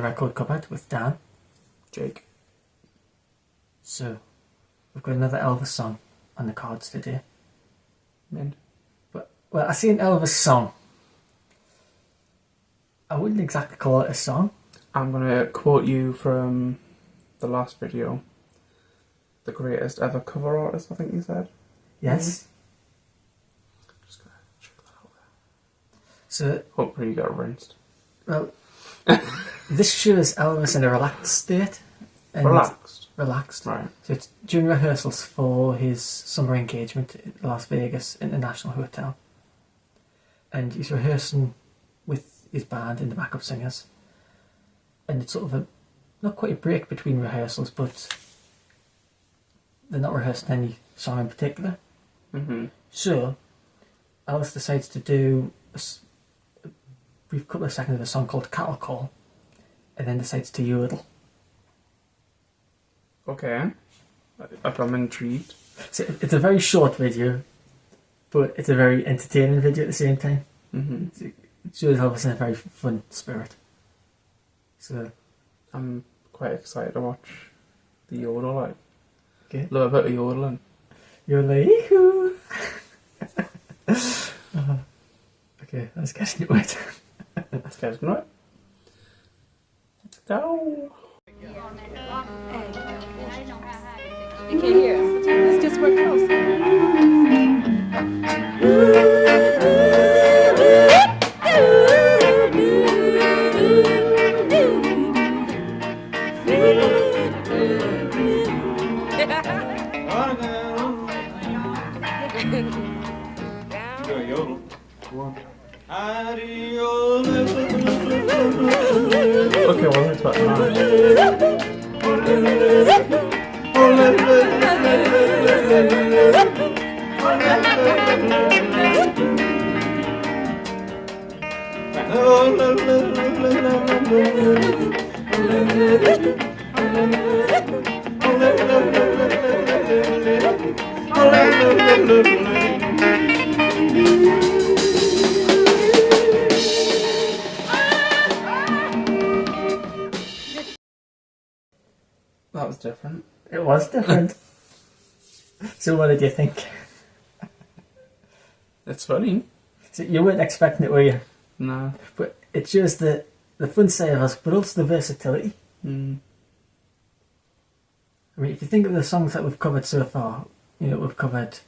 the record cupboard with Dan. Jake. So, we've got another Elvis song on the cards today. Mint. But, well, I see an Elvis song. I wouldn't exactly call it a song. I'm going to quote you from the last video. The greatest ever cover artist, I think you said. Yes. Just going to check that out there. So, hopefully you get rinsed. well, this shows Elvis in a relaxed state. And Relaxed? Relaxed. Right. So it's during rehearsals for his summer engagement at Las Vegas International Hotel. And he's rehearsing with his band and the backup singers. And it's sort of not quite a break between rehearsals, but they're not rehearsing any song in particular. Mm-hmm. So, Elvis decides to do a brief couple of seconds of a song called Cattle Call, and then decides to yodel. Okay. I'm intrigued. So it's a very short video, but it's a very entertaining video at the same time. Mm-hmm. It shows Elvis in a very fun spirit. So I'm quite excited to watch the yodel, like. okay. A little bit of yodeling. You're like, hee-hoo. Okay, let's get into it. Let's get into it. Let's go. You can't hear us. Let's just work close. Okay, well, let's talk about that was different. It was different. So what did you think? It's funny. So you weren't expecting it, were you? No. But it shows the fun side of us, but also the versatility. Mm. I mean, if you think of the songs that we've covered so far, you know, we've covered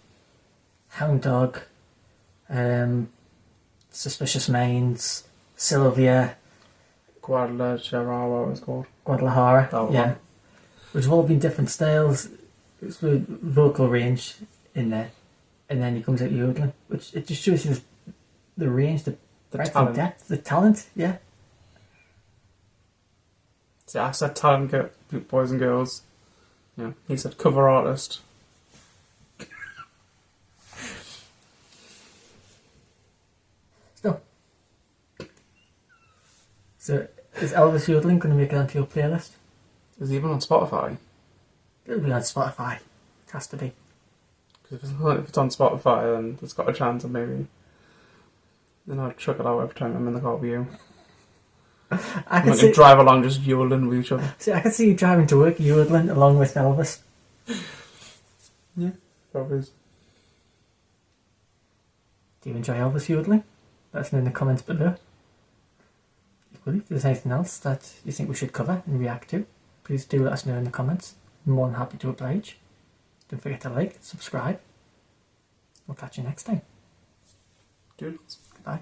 Hound Dog, Suspicious Minds, Sylvia, Guadalajara, what it was called. Guadalajara, That one. yeah. Which have all been different styles, it's with vocal range in there, and then he comes out yodeling, which it just shows you the range, the breadth and talent. depth, the talent, yeah. See, I said talent, boys and girls. Yeah, he said cover artist. So, is Elvis yodeling going to make it onto your playlist? Is he even on Spotify? It'll be on Spotify. It has to be. Because if it's on Spotify, then it's got a chance of maybe. Then I'll chuck it out every time I'm in the car with you. I We can can drive along just yodeling with each other. see. I can see you driving to work yodeling along with Elvis. Yeah, probably is. Do you enjoy Elvis yodeling? Let us know in the comments below. Equally, if there's anything else that you think we should cover and react to, please do let us know in the comments. I'm more than happy to oblige. Don't forget to like, subscribe. We'll catch you next time. Doodles. Goodbye.